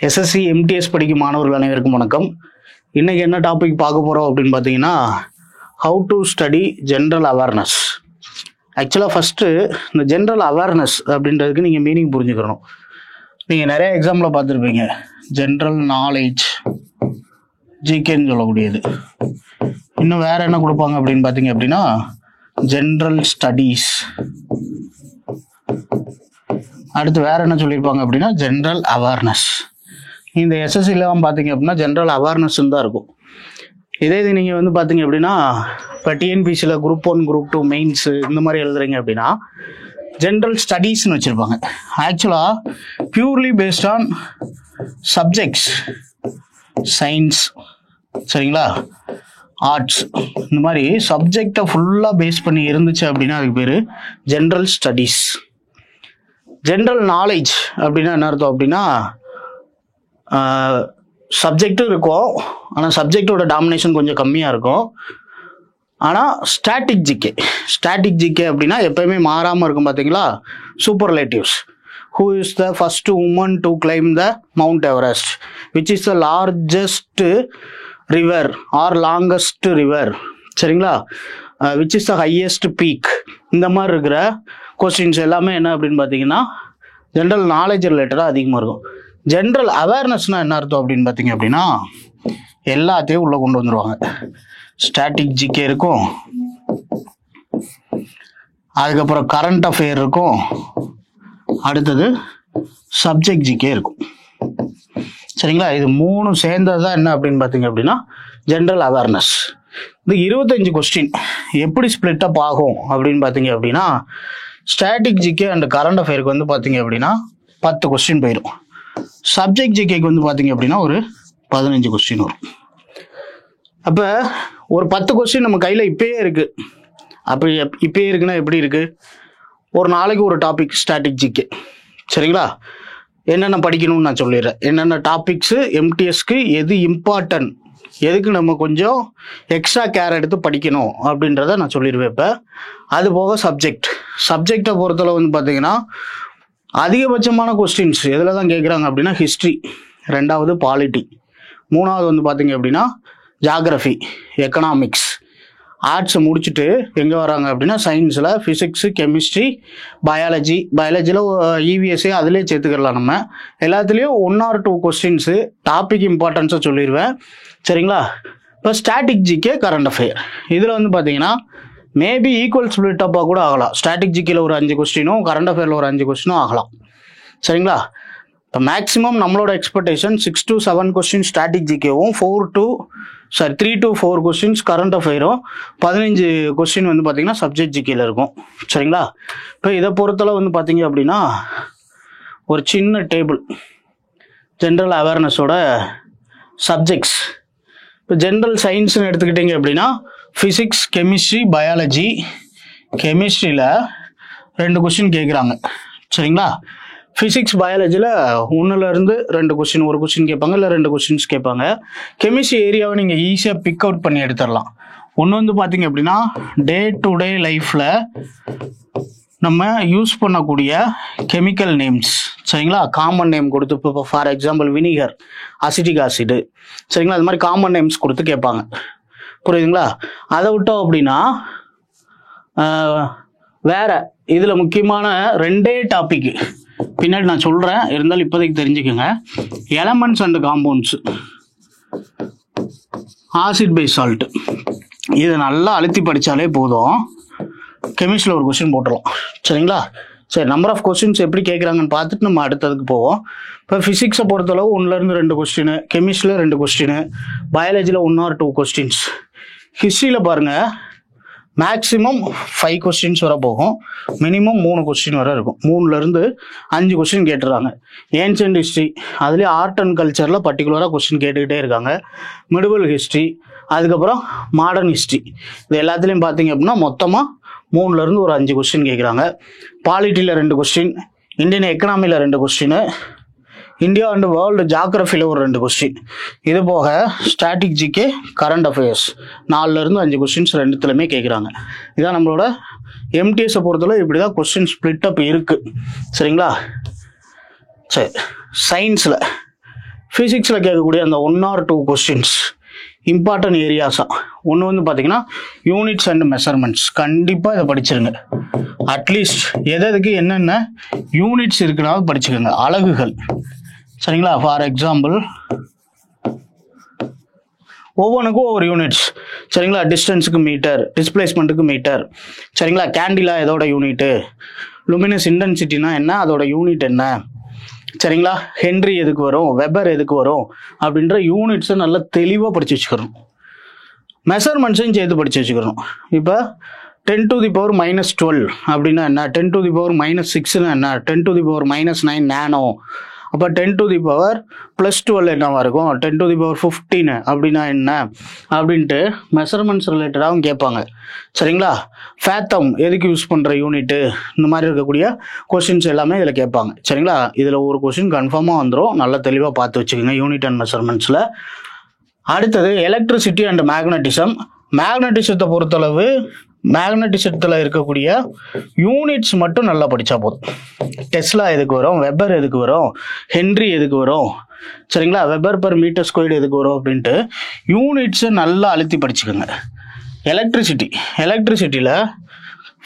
SSC MTS படிக்கும் மாணவர்கள் அனைவருக்கும் வணக்கம். இன்னைக்கு என்ன டாபிக் பார்க்க போகிறோம் அப்படின்னு பார்த்தீங்கன்னா, how to study general awareness. ஆக்சுவலாக ஃபஸ்ட்டு இந்த ஜென்ரல் அவேர்னஸ் அப்படின்றதுக்கு நீங்கள் மீனிங் புரிஞ்சுக்கணும். நீங்கள் நிறைய எக்ஸாம்பிள் பார்த்துருப்பீங்க, ஜென்ரல் நாலேஜ், ஜிகேன்னு சொல்லக்கூடியது. இன்னும் வேறு என்ன கொடுப்பாங்க அப்படின்னு பார்த்தீங்க அப்படின்னா, ஜென்ரல் ஸ்டடீஸ். அடுத்து வேறு என்ன சொல்லியிருப்பாங்க அப்படின்னா, ஜென்ரல் அவேர்னஸ். இந்த எஸ்எஸ்சிலாம் பார்த்தீங்க அப்படின்னா ஜென்ரல் அவேர்னஸ்ன்னு தான் இருக்கும். இதே இது நீங்கள் வந்து பார்த்தீங்க அப்படின்னா, இப்போ டிஎன்பிசியில் குரூப் 1 குரூப் 2 மெயின்ஸு இந்த மாதிரி எழுதுறீங்க அப்படின்னா ஜென்ரல் ஸ்டடீஸ்னு வச்சுருப்பாங்க. ஆக்சுவலாக purely based on subjects, science, சரிங்களா, ஆர்ட்ஸ், இந்த மாதிரி சப்ஜெக்டை ஃபுல்லாக பேஸ் பண்ணி இருந்துச்சு அப்படின்னா அதுக்கு பேர் ஜென்ரல் ஸ்டடீஸ். ஜென்ரல் நாலேஜ் அப்படின்னா என்ன அர்த்தம் அப்படின்னா, சப்ஜெக்டும் இருக்கும், ஆனால் சப்ஜெக்டோட டாமினேஷன் கொஞ்சம் கம்மியாக இருக்கும். ஆனால் ஸ்டாட்டிக் ஜிகே அப்படின்னா எப்பயுமே மாறாமல் இருக்கும். பார்த்தீங்களா, superlatives. Who is the first woman to climb the mount Everest, which is the largest river or longest river, சரிங்களா, which is the highest peak. இந்த மாதிரி இருக்கிற கொஸ்டின்ஸ் எல்லாமே என்ன அப்படின்னு பார்த்தீங்கன்னா ஜென்ரல் நாலேஜ் ரிலேட்டடாக அதிகமாக இருக்கும். ஜென்ரல் அவேர்னஸ்னால் என்ன அர்த்தம் அப்படின்னு பார்த்தீங்க அப்படின்னா, எல்லாத்தையும் உள்ளே கொண்டு வந்துடுவாங்க. ஸ்டாட்டிக் ஜிகே இருக்கும், அதுக்கப்புறம் கரண்ட் அஃபேர் இருக்கும், அடுத்தது சப்ஜெக்ட் ஜிகே இருக்கும், சரிங்களா. இது மூணும் சேர்ந்தது தான் என்ன அப்படின்னு பார்த்தீங்க அப்படின்னா ஜென்ரல் அவேர்னஸ். இந்த 25 கொஸ்டின் எப்படி ஸ்பிளிட் அப் ஆகும் அப்படின்னு பார்த்தீங்க அப்படின்னா, ஸ்டாட்டிக் ஜிகே அண்ட் கரண்ட் அஃபேருக்கு வந்து பார்த்தீங்க அப்படின்னா 10 கொஸ்டின் போயிடும். சப்ஜெக்ட் ஜிகேக்கு வந்து பார்த்தீங்க அப்படின்னா ஒரு 15 கொஸ்டின் வரும். அப்போ ஒரு 10 கொஸ்டின் நம்ம கையில் இப்பயே இருக்குது. அப்போ இப்பயே இருக்குன்னா எப்படி இருக்குது, ஒரு நாளைக்கு ஒரு டாபிக் ஸ்டாட்டிக் ஜிகே, சரிங்களா. என்னென்ன படிக்கணும்னு நான் சொல்லிடுறேன். என்னென்ன டாபிக்ஸு எம்டிஎஸ்க்கு எது இம்பார்ட்டன்ட், எதுக்கு நம்ம கொஞ்சம் எக்ஸ்ட்ரா கேர் எடுத்து படிக்கணும் அப்படின்றத நான் சொல்லிடுவேன். இப்போ அது போக சப்ஜெக்டை பொறுத்தளவு வந்து பார்த்தீங்கன்னா அதிகபட்சமான கொஸ்டின்ஸ் எதில் தான் கேட்குறாங்க அப்படின்னா ஹிஸ்ட்ரி, 2வது பாலிட்டி, 3வது வந்து பார்த்தீங்க அப்படின்னா ஜாகிரஃபி, எக்கனாமிக்ஸ். ஆர்ட்ஸை முடிச்சுட்டு எங்கே வராங்க அப்படின்னா சயின்ஸில் ஃபிசிக்ஸு, கெமிஸ்ட்ரி, பயாலஜியில் இவிஎஸ்ஏ அதிலே சேர்த்துக்கலாம். நம்ம எல்லாத்துலேயும் 1 or 2 கொஸ்டின்ஸு டாபிக் இம்பார்ட்டன்ஸை சொல்லிடுவேன், சரிங்களா. இப்போ ஸ்டாட்டிக் ஜிகே, கரண்ட் அஃபேர், இதில் வந்து பார்த்தீங்கன்னா மேபி ஈக்குவல் ஸ்பிளிட் அப்பாக கூட ஆகலாம். ஸ்டாட்டிக் ஜிகேல ஒரு 5 கொஸ்டினும் கரண்ட் அஃபேரில் ஒரு 5 கொஸ்டினும் ஆகலாம், சரிங்களா. இப்போ மேக்ஸிமம் நம்மளோட எக்ஸ்பெக்டேஷன் 6 to 7 கொஸ்டின் ஸ்டாட்டிக் ஜிகேவும் 3 to 4 கொஸ்டின்ஸ் கரண்ட் அஃபேரும் 15 கொஸ்டின் வந்து பார்த்தீங்கன்னா சப்ஜெக்ட் ஜிகேல இருக்கும், சரிங்களா. இப்போ இதை பொறுத்தளவு வந்து பார்த்தீங்க அப்படின்னா ஒரு சின்ன டேபிள் ஜென்ரல் அவேர்னஸோட சப்ஜெக்ட்ஸ். இப்போ ஜென்ரல் சயின்ஸ்னு எடுத்துக்கிட்டிங்க அப்படின்னா ஃபிசிக்ஸ், கெமிஸ்ட்ரி, பயாலஜி. கெமிஸ்ட்ரியில் 2 கொஸ்டின் கேட்குறாங்க, சரிங்களா. ஃபிசிக்ஸ், பயாலஜியில் 1 to 2 கொஸ்டின், ஒரு கொஸ்டின் கேட்பாங்க, இல்லை 2 கொஸ்டின்ஸ் கேட்பாங்க. கெமிஸ்ட்ரி ஏரியாவை நீங்கள் ஈஸியாக பிக் அவுட் பண்ணி எடுத்துடலாம். ஒன்று வந்து பார்த்தீங்க அப்படின்னா டே டு டே லைஃப்பில் நம்ம யூஸ் பண்ணக்கூடிய கெமிக்கல் நேம்ஸ், சரிங்களா, காமன் நேம் கொடுத்து, இப்போ for example vinegar, acetic acid, சரிங்களா, அது மாதிரி காமன் நேம்ஸ் கொடுத்து கேட்பாங்க, புரியுதுங்களா. அதை விட்டோம் அப்படின்னா வேற இதில் முக்கியமான 2 டாபிக் பின்னாடி நான் சொல்கிறேன், இருந்தாலும் இப்போதைக்கு தெரிஞ்சுக்கோங்க. Elements and compounds, acid by salt, இதை நல்லா அழுத்தி படித்தாலே போதும், கெமிஸ்ட்ரியில் ஒரு கொஸ்டின் போட்டுடலாம், சரிங்களா. சரி, நம்பர் ஆஃப் கொஸ்டின்ஸ் எப்படி கேட்குறாங்கன்னு பார்த்துட்டு நம்ம அடுத்ததுக்கு போவோம். இப்போ ஃபிசிக்ஸை பொறுத்தளவு 1 to 2 கொஸ்டின், கெமிஸ்ட்ரியில் 2 கொஸ்டின், பயாலஜியில் 1 or 2 கொஸ்டின்ஸ். ஹிஸ்ட்ரியில் பாருங்கள் மேக்ஸிமம் 5 கொஸ்டின்ஸ் வர போகும், மினிமம் 3 கொஸ்டின் வர இருக்கும். 3 to 5 கொஸ்டின் கேட்டுறாங்க. ஏன்ஷியன்ட் ஹிஸ்ட்ரி, அதுலேயே ஆர்ட் அண்ட் கல்ச்சரில் பர்டிகுலராக கொஸ்டின் கேட்டுக்கிட்டே இருக்காங்க. மிடிவல் ஹிஸ்ட்ரி, அதுக்கப்புறம் மாடர்ன் ஹிஸ்ட்ரி, இது எல்லாத்துலேயும் பார்த்தீங்க அப்படின்னா மொத்தமாக 3 to 5 கொஸ்டின் கேட்குறாங்க. பாலிட்டியில் 2 கொஸ்டின், இந்தியன் எக்கனாமியில் 2 கொஸ்டின், இந்தியா அண்ட் வேர்ல்டு ஜாகிரஃபியில் ஒரு 2 கொஸ்டின். இது போக static GK, current affairs 4 to 5 questions 2த்துலையுமே கேட்குறாங்க. இதான் நம்மளோட எம்டிஎஸை பொறுத்தவரை இப்படி தான் கொஸ்டின் ஸ்பிளிட் அப் இருக்குது, சரிங்களா. சரி, சயின்ஸில் ஃபிசிக்ஸில் கேட்கக்கூடிய அந்த 1 or 2 கொஸ்டின்ஸ் இம்பார்ட்டன்ட் ஏரியாஸாக ஒன்று வந்து பார்த்தீங்கன்னா யூனிட்ஸ் அண்ட் மெஷர்மெண்ட்ஸ். கண்டிப்பாக இதை படிச்சிருங்க. அட்லீஸ்ட் எதுக்கு என்னென்ன யூனிட்ஸ் இருக்குனாலும் படிச்சுக்கோங்க. அலகுகள் சரிங்களா. ஃபார் எக்ஸாம்பிள் ஒவ்வொன்றுக்கும் ஒவ்வொரு யூனிட்ஸ் சரிங்களா. டிஸ்டன்ஸுக்கு மீட்டர், டிஸ்பிளேஸ்மெண்ட்டுக்கு மீட்டர் சரிங்களா. கேண்டிலா எதோட யூனிட்டு, லுமினஸ் இன்டென்சிட்டினா என்ன, அதோட யூனிட் என்ன சரிங்களா. ஹென்ரி எதுக்கு வரும், வெபர் எதுக்கு வரும் அப்படின்ற யூனிட்ஸை நல்லா தெளிவாக படித்து வச்சுக்கிறோம். மெஷர்மெண்ட்ஸையும் சேர்த்து படித்து வச்சுக்கிறோம். இப்போ 10⁻⁻12 அப்படின்னா என்ன, 10⁻⁻6னா என்ன, 10⁻⁻9 நானோ. அப்போ 10⁻+12 என்னவா இருக்கும், 10⁻15 அப்படின்னா என்ன அப்படின்ட்டு மெஷர்மெண்ட்ஸ் ரிலேட்டடாகவும் கேட்பாங்க சரிங்களா. ஃபேத்தம் எதுக்கு யூஸ் பண்ணுற யூனிட்டு, இந்த மாதிரி இருக்கக்கூடிய கொஸ்டின்ஸ் எல்லாமே இதில் கேட்பாங்க சரிங்களா. இதில் ஒரு கொஸ்டின் கன்ஃபார்மாக வந்துடும். நல்லா தெளிவாக பார்த்து வச்சுக்கோங்க யூனிட் அண்ட் மெஷர்மெண்ட்ஸில். அடுத்தது எலக்ட்ரிசிட்டி அண்ட் மேக்னட்டிசம். மேக்னட்டிசத்தை பொறுத்தளவு மேக்னட்டிசத்தில் இருக்கக்கூடிய யூனிட்ஸ் மட்டும் நல்லா படித்தா போதும். டெஸ்லா எதுக்கு வரும், வெபர் எதுக்கு வரும், ஹென்ரி எதுக்கு வரும் சரிங்களா, வெபர் பெர் மீட்டர் ஸ்கொயர்டு எதுக்கு வரும் அப்படின்ட்டு யூனிட்ஸை நல்லா அழுத்தி படிச்சுக்கோங்க. எலக்ட்ரிசிட்டியில்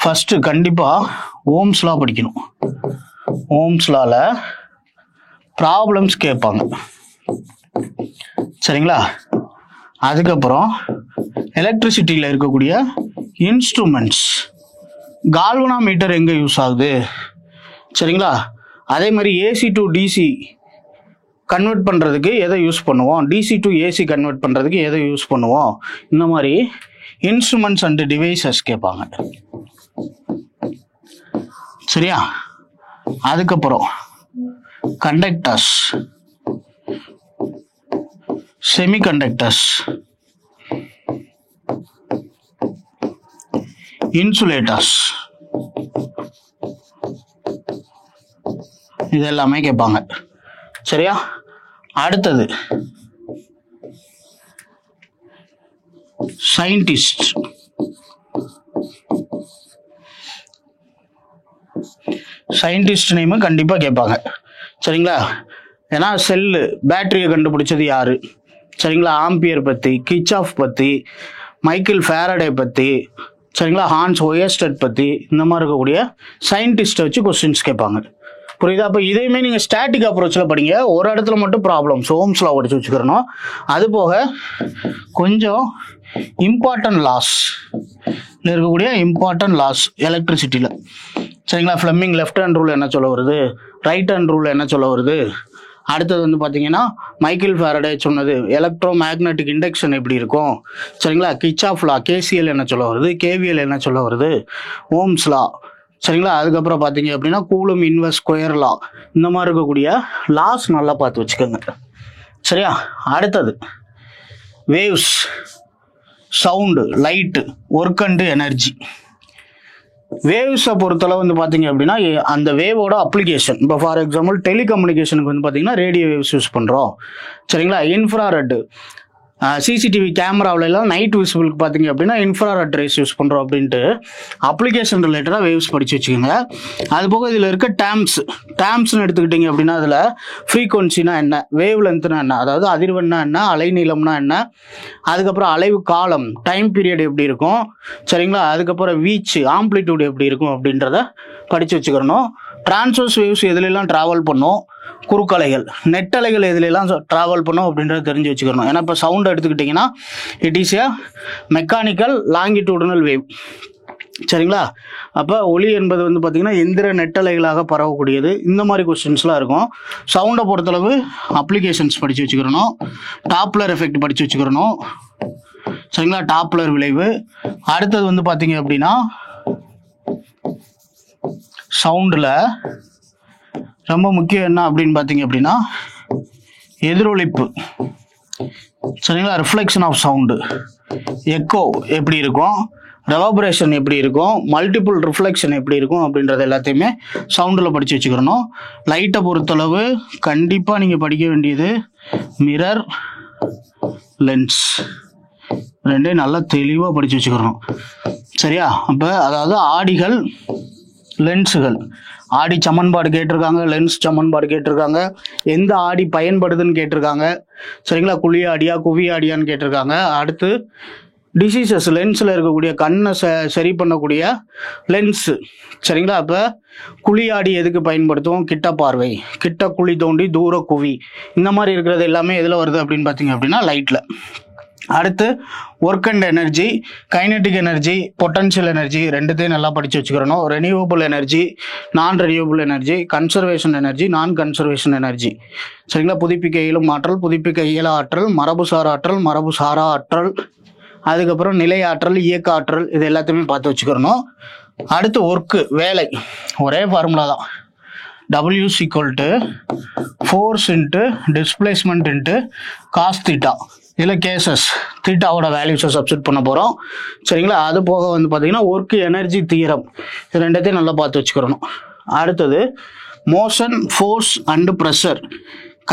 ஃபஸ்ட்டு கண்டிப்பாக ஓம்ஸ் லா படிக்கணும். ஓம்ஸ் லால ப்ராப்ளம்ஸ் கேட்பாங்க சரிங்களா. அதுக்கப்புறம் எலக்ட்ரிசிட்டியில் இருக்கக்கூடிய இன்ஸ்ட்ருமெண்ட்ஸ், கால்வனாமீட்டர் எங்கே யூஸ் ஆகுது சரிங்களா. அதே மாதிரி ஏசி டு டிசி கன்வெர்ட் பண்ணுறதுக்கு எதை யூஸ் பண்ணுவோம், டிசி டு ஏசி கன்வெர்ட் பண்ணுறதுக்கு எதை யூஸ் பண்ணுவோம், இந்த மாதிரி இன்ஸ்ட்ருமெண்ட்ஸ் அண்ட் டிவைசஸ் கேட்பாங்க சரியா. அதுக்கப்புறம் கண்டக்டர்ஸ், செமிகண்டக்டர்ஸ், இன்சுலேட்டர்ஸ் இது எல்லாமே கேட்பாங்க சரியா. அடுத்தது சயின்டிஸ்ட். சயின்டிஸ்ட் நேமு கண்டிப்பாக கேட்பாங்க சரிங்களா. ஏன்னா செல்லு பேட்டரியை கண்டுபிடிச்சது யாரு சரிங்களா, ஆம்பியர் பற்றி, கிர்ச்சாஃப் பற்றி, மைக்கேல் ஃபாரடே பற்றி சரிங்களா, ஹான்ஸ் ஒயர்ஸ்டட் பற்றி, இந்த மாதிரி இருக்கக்கூடிய சயின்டிஸ்ட்டை வச்சு கொஸ்டின்ஸ் கேட்பாங்க புரியுதா. அப்போ இதையுமே நீங்கள் ஸ்டாட்டிக் அப்ரோச்சில் படிங்க. ஒரு இடத்துல மட்டும் ப்ராப்ளம்ஸ் ஓம்ஸ் லா படித்து வச்சுக்கிறணும். அது போக கொஞ்சம் இம்பார்ட்டன்ட் லாஸ் இருக்கக்கூடிய இம்பார்ட்டன்ட் லாஸ் எலக்ட்ரிசிட்டியில் சரிங்களா. ஃப்ளெமிங் லெஃப்ட் ஹேண்ட் ரூல் என்ன சொல்ல வருது, ரைட் ஹேண்ட் ரூல் என்ன சொல்ல வருது. அடுத்தது வந்து பார்த்தீங்கன்னா மைக்கேல் ஃபாரடே சொன்னது எலக்ட்ரோ மேக்னெட்டிக் இண்டக்ஷன் எப்படி இருக்கும் சரிங்களா. கிர்ச்சாஃப் லா, கேசிஎல் என்ன சொல்ல வருது, கேவிஎல் என்ன சொல்ல வருது, ஓம்ஸ் லா சரிங்களா. அதுக்கப்புறம் பார்த்தீங்க அப்படின்னா கூலும் இன்வெர்ஸ் ஸ்கொயர் லா, இந்த மாதிரி இருக்கக்கூடிய லாஸ் நல்லா பார்த்து வச்சுக்கோங்க சரியா. அடுத்தது waves, sound, light, work and energy. வேவ்ஸை பொறுத்தளவு வந்து பார்த்தீங்க அப்படின்னா அந்த வேவோட அப்ளிகேஷன். இப்போ ஃபார் எக்ஸாம்பிள் டெலிகம்யூனிகேஷனுக்கு வந்து பார்த்தீங்கன்னா ரேடியோ வேவ்ஸ் யூஸ் பண்ணுறோம் சரிங்களா. இன்ஃப்ராரெட் சிசிடிவி கேமராவிலலாம் நைட் விசிபிளுக்கு பார்த்தீங்க அப்படின்னா இன்ஃப்ராரெட் ரேஸ் யூஸ் பண்ணுறோம் அப்படின்ட்டு அப்ளிகேஷன் ரிலேட்டடாக வேவ்ஸ் படித்து வச்சுக்கோங்க. அது போக இதில் இருக்க டேம்ஸ்னு எடுத்துக்கிட்டிங்க அப்படின்னா அதில் ஃப்ரீக்வன்சினா என்ன, வேவ் லென்த்னா என்ன, அதாவது அதிர்வெண்ணா என்ன, அலைநீளம்னா என்ன, அதுக்கப்புறம் அலைவு காலம் டைம் பீரியட் எப்படி இருக்கும் சரிங்களா. அதுக்கப்புறம் வீச்சு ஆம்ப்ளிடியூட் எப்படி இருக்கும் அப்படின்றத படித்து வச்சுக்கிறணும். டிரான்ஸ்வர்ஸ் வேவ்ஸ் எதுலெல்லாம் ட்ராவல் பண்ணும், குறுக்கலைகள், நெட்டலைகள் எதுலெல்லாம் ட்ராவல் பண்ணும் அப்படின்றத தெரிஞ்சு வச்சுக்கணும். ஏன்னா இப்போ சவுண்ட் எடுத்துக்கிட்டிங்கன்னா it is a mechanical longitudinal wave சரிங்களா. அப்போ ஒலி என்பது வந்து பார்த்திங்கன்னா எந்திர நெட்டலைகளாக பரவக்கூடியது. இந்த மாதிரி கொஸ்டின்ஸ்லாம் இருக்கும். சவுண்டை பொறுத்தளவு அப்ளிகேஷன்ஸ் படித்து வச்சுக்கிறணும். டாப்லர் எஃபெக்ட் படித்து வச்சுக்கிறணும் சரிங்களா, டாப்லர் விளைவு. அடுத்தது வந்து பார்த்தீங்க அப்படின்னா சவுண்டில் ரொம்ப முக்கியம் என்ன அப்படின்னு பார்த்தீங்க அப்படின்னா எதிரொலிப்பு சரிங்களா, ரிஃப்ளெக்ஷன் ஆஃப் சவுண்டு, எக்கோ எப்படி இருக்கும், ரெவபரேஷன் எப்படி இருக்கும், மல்டிபிள் ரிஃப்ளெக்ஷன் எப்படி இருக்கும் அப்படின்றது எல்லாத்தையுமே சவுண்டில் படித்து வச்சுக்கிறணும். லைட்டை பொறுத்தளவு கண்டிப்பாக நீங்கள் படிக்க வேண்டியது மிரர், லென்ஸ், ரெண்டையும் நல்லா தெளிவாக படித்து வச்சுக்கிறணும் சரியா. அப்போ அதாவது ஆடிகள், லென்ஸுகள், ஆடி சமன்பாடு கேட்டிருக்காங்க, லென்ஸ் சமன்பாடு கேட்டிருக்காங்க, எந்த ஆடி பயன்படுதுன்னு கேட்டிருக்காங்க. சரிங்களா, குழி ஆடியா குவி ஆடியான்னு கேட்டிருக்காங்க. அடுத்து டிசீசஸ், லென்ஸில் இருக்கக்கூடிய கண்ணை சரி பண்ணக்கூடிய லென்ஸு. சரிங்களா, அப்போ குழி ஆடி எதுக்கு பயன்படுத்துவோம்? கிட்ட பார்வை, கிட்ட குழி தோண்டி தூர குவி, இந்த மாதிரி இருக்கிறது எல்லாமே எதில் வருது அப்படின்னு பார்த்தீங்க அப்படின்னா லைட்டில். அடுத்து work and energy, kinetic energy, potential energy ரெண்டுத்தையும் நல்லா படித்து வச்சுக்கிறணும். Renewable energy, non renewable energy, conservation energy, non conservation energy. சரிங்களா, புதுப்பிக்க இயலும் ஆற்றல், புதுப்பிக்க இயல ஆற்றல், மரபுசார் ஆற்றல், மரபு சாரா ஆற்றல், அதுக்கப்புறம் நிலை ஆற்றல், இயக்க ஆற்றல், இது எல்லாத்தையுமே பார்த்து வச்சுக்கிறணும். அடுத்து ஒர்க்கு, வேலை, ஒரே ஃபார்முலா தான். W = force into displacement into cos theta. இதில் கேசஸ் தீட்டாவோட வேல்யூஸை சப்ஸ்டிட் பண்ண போகிறோம். சரிங்களா, அது போக வந்து பார்த்தீங்கன்னா ஒர்க்கு எனர்ஜி தியரம், இது ரெண்டத்தையும் நல்லா பார்த்து வச்சுக்கிறணும். அடுத்தது மோஷன், ஃபோர்ஸ் அண்டு ப்ரெஷர்.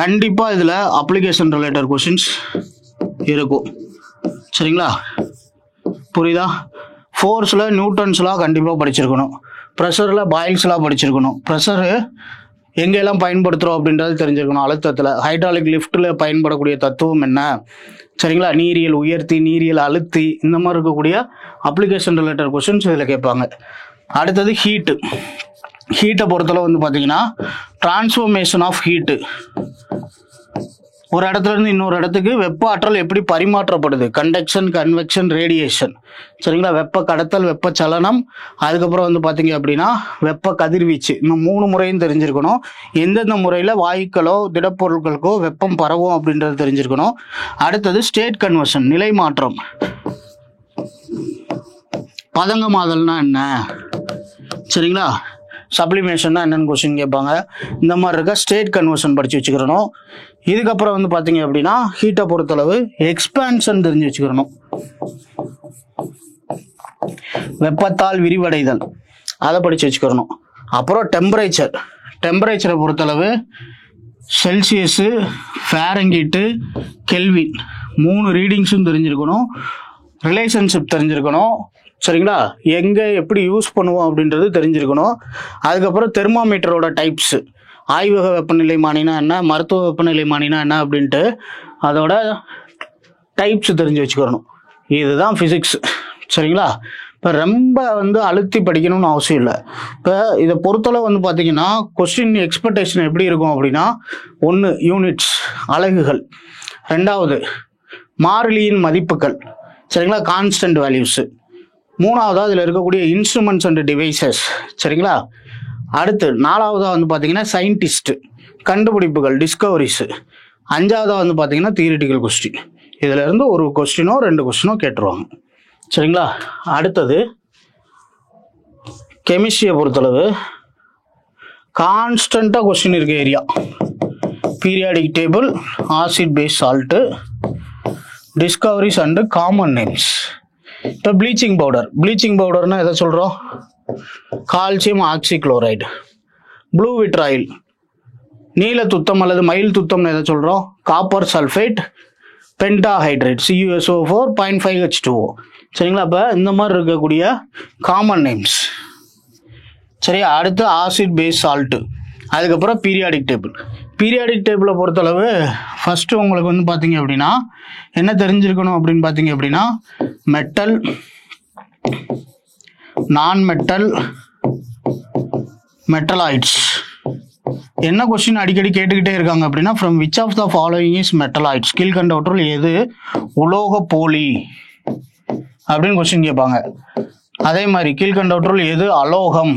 கண்டிப்பாக இதில் அப்ளிகேஷன் ரிலேட்டட் கொஷின்ஸ் இருக்கும். சரிங்களா, புரியுதா? ஃபோர்ஸில் நியூட்டன்ஸ்லாம் கண்டிப்பாக படிச்சிருக்கணும். ப்ரெஷரில் பாயில்ஸ்லாம் படிச்சிருக்கணும். ப்ரெஷரு எங்கெல்லாம் பயன்படுத்துகிறோம் அப்படின்றது தெரிஞ்சிருக்கணும். அழுத்தத்தில் ஹைட்ராலிக் லிஃப்ட்டில் பயன்படக்கூடிய தத்துவம் என்ன? சரிங்களா, நீரியல் உயர்த்தி, நீரியல் அழுத்தி, இந்த மாதிரி இருக்கக்கூடிய அப்ளிகேஷன் ரிலேட்டட் கொஷின்ஸ் இதில் கேட்பாங்க. அடுத்தது ஹீட்டு. ஹீட்டை பொறுத்தளவு வந்து பார்த்தீங்கன்னா டிரான்ஸ்ஃபர்மேஷன் ஆஃப் ஹீட்டு, ஒரு இடத்துல இருந்து இன்னொரு இடத்துக்கு வெப்ப ஆற்றல் எப்படி பரிமாற்றப்படுது? Conduction, convection, radiation. சரிங்களா, வெப்ப கடத்தல், வெப்ப சலனம், அதுக்கப்புறம் வந்து பார்த்தீங்க அப்படின்னா வெப்ப கதிர்வீச்சு. இன்னும் 3 முறையும் தெரிஞ்சிருக்கணும். எந்தெந்த முறையில் வாயுக்களோ திடப்பொருட்களுக்கோ வெப்பம் பரவும் அப்படின்றது தெரிஞ்சிருக்கணும். அடுத்தது ஸ்டேட் கன்வர்ஷன், நிலை மாற்றம். பதங்கமாதல்னா என்ன? சரிங்களா, சப்ளிமேஷன்னா என்னென்னு கொஸ்டின் கேட்பாங்க. இந்த மாதிரி இருக்க ஸ்டேட் கன்வர்ஷன் படித்து வச்சுக்கிறணும். இதுக்கப்புறம் வந்து பார்த்தீங்க அப்படின்னா ஹீட்டை பொறுத்தளவு எக்ஸ்பான்ஷன் தெரிஞ்சு வச்சுக்கிறணும். வெப்பத்தால் விரிவடைதல், அதை படித்து வச்சுக்கிறணும். அப்புறம் டெம்பரேச்சர். டெம்பரேச்சரை பொறுத்தளவு செல்சியஸு, ஃபாரன்ஹீட்டு, கெல்வின் 3 ரீடிங்ஸும் தெரிஞ்சிருக்கணும். ரிலேஷன்ஷிப் தெரிஞ்சிருக்கணும். சரிங்களா, எங்கே எப்படி யூஸ் பண்ணுவோம் அப்படின்றது தெரிஞ்சிருக்கணும். அதுக்கப்புறம் தெர்மாமீட்டரோட டைப்ஸு, ஆய்வக வெப்பநிலை மானினா என்ன, மருத்துவ வெப்பநிலை மானினா என்ன அப்படின்ட்டு அதோட டைப்ஸ் தெரிஞ்சு வச்சுக்கிறணும். இதுதான் ஃபிசிக்ஸ். சரிங்களா, இப்போ ரொம்ப வந்து அழுத்தி படிக்கணும்னு அவசியம் இல்லை. இப்போ இதை பொறுத்தளவு வந்து பார்த்தீங்கன்னா கொஸ்டின் எக்ஸ்பெக்டேஷன் எப்படி இருக்கும் அப்படின்னா, 1 யூனிட்ஸ் அலகுகள், 2வது மாறிலியின் மதிப்புகள், சரிங்களா, கான்ஸ்டன்ட் வேல்யூஸு, 3வது அதில் இருக்கக்கூடிய இன்ஸ்ட்ருமெண்ட்ஸ் அண்ட் டிவைசஸ். சரிங்களா, அடுத்து 4வதாக வந்து பார்த்தீங்கன்னா சயின்டிஸ்ட், கண்டுபிடிப்புகள், டிஸ்கவரிஸு, 5வதாக வந்து பார்த்தீங்கன்னா தியரிட்டிக்கல் கொஸ்டின். இதில் இருந்து ஒரு கொஸ்டினோ 2 கொஸ்டினோ கேட்டுருவாங்க. சரிங்களா, அடுத்தது கெமிஸ்ட்ரியை பொறுத்தளவு கான்ஸ்டண்ட்டாக கொஸ்டின் இருக்க area, periodic table, acid base salt, discoveries and common names. இப்போ ப்ளீச்சிங் பவுடர், ப்ளீச்சிங் பவுடர்னா எதை சொல்கிறோம்? Calcium oxychloride. ப்ளூ விட்ராயில், நீல துத்தம் அல்லது மயில் துத்தம்னு எதை சொல்கிறோம்? Copper sulphate pentahydrate, CuSO4 0.5H2O. சரிங்களா, அப்போ இந்த மாதிரி இருக்கக்கூடிய காமன் நேம்ஸ். சரியா, அடுத்து ஆசிட் பேஸ் சால்ட்டு, அதுக்கப்புறம் பீரியாடிக் டேபிள். பீரியாடிக் டேபிளை பொறுத்தளவு ஃபஸ்ட்டு உங்களுக்கு வந்து பார்த்தீங்க அப்படின்னா என்ன தெரிஞ்சிருக்கணும் அப்படின்னு பார்த்தீங்க அப்படின்னா மெட்டல், நான் மெட்டல், மெட்டலாய்ட்ஸ். என்ன கொஸ்டின் அடிக்கடி கேட்டுக்கிட்டே இருக்காங்க அப்படின்னா from which of the following is metalloids, கீழ்கண்டவற்றுள் எது உலோக போலி அப்படின்னு கொஸ்டின் கேட்பாங்க. அதே மாதிரி கீழ்கண்டவற்றுள் எது அலோகம்,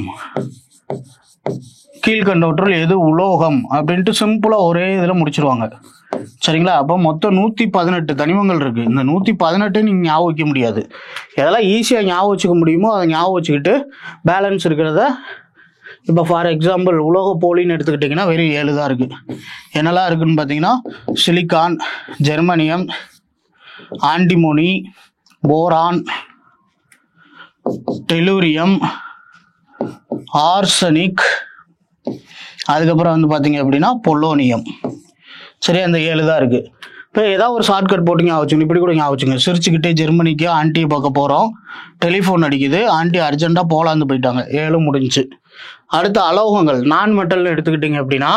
கீழ்கண்டவற்றுள் எது உலோகம் அப்படின்ட்டு சிம்பிளாக ஒரே இதில் முடிச்சிருவாங்க. சரிங்களா, அப்போ மொத்தம் 118 தனிமங்கள் இருக்குது. இந்த 118 நீங்கள் ஞாபகம் வைக்க முடியாது. எதெல்லாம் ஈஸியாக ஞாபகம் வச்சுக்க முடியுமோ அதை ஞாபகம் வச்சுக்கிட்டு பேலன்ஸ் இருக்கிறத, இப்போ ஃபார் எக்ஸாம்பிள் உலோக போலின்னு எடுத்துக்கிட்டிங்கன்னா வெறும் 7 தான் இருக்குது. என்னெல்லாம் இருக்குதுன்னு பார்த்தீங்கன்னா silicon, germanium, antimony, boron, tellurium, arsenic, அதுக்கப்புறம் வந்து பார்த்தீங்க அப்படின்னா பொலோனியம். சரி, அந்த 7 தான் இருக்குது. இப்போ ஏதாவது ஒரு ஷார்ட்கட் போட்டு ஞாபகம் வச்சுங்க. இப்படி கூட ஞாபகம் வச்சுங்க, சிரிச்சுக்கிட்டே ஜெர்மனிக்கு ஆண்டியை பார்க்க போகிறோம், டெலிஃபோன் அடிக்குது, ஆண்டி அர்ஜென்ட்டாக போலாந்து போயிட்டாங்க, 7 முடிஞ்சு. அடுத்த அலோகங்கள் நான் மெட்டல் எடுத்துக்கிட்டீங்க அப்படின்னா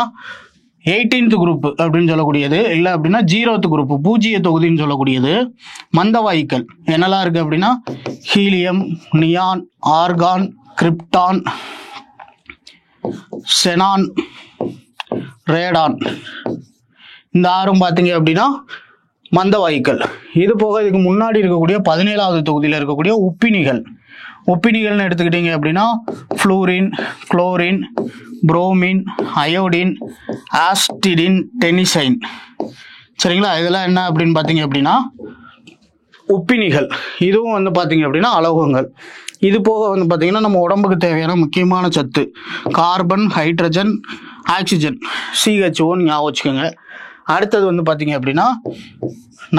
18th குரூப் அப்படின்னு சொல்லக்கூடியது, இல்லை அப்படின்னா 0th குரூப் பூஜ்ஜிய தொகுதின்னு சொல்லக்கூடியது மந்த வாயுக்கள் என்னெல்லாம் இருக்கு அப்படின்னா helium, neon, argon, krypton, xenon, Radon. இந்த 6 பார்த்தீங்க அப்படின்னா மந்த வாயுக்கள். இது போக இதுக்கு முன்னாடி இருக்கக்கூடிய 17வது தொகுதியில் இருக்கக்கூடிய உப்பினிகள்னு எடுத்துக்கிட்டீங்க அப்படின்னா ஃப்ளூரின், குளோரின், புரோமின், அயோடின், ஆஸ்டிடின், டெனிசைன். சரிங்களா, இதெல்லாம் என்ன அப்படின்னு பார்த்தீங்க அப்படின்னா உப்பினிகள். இதுவும் வந்து பார்த்தீங்க அப்படின்னா அலோகங்கள். இது போக வந்து பார்த்தீங்கன்னா நம்ம உடம்புக்கு தேவையான முக்கியமான சத்து கார்பன், ஹைட்ரஜன், ஆக்சிஜன், CH2 ஞாபகம் வச்சுக்கோங்க. அடுத்தது வந்து பார்த்தீங்க அப்படின்னா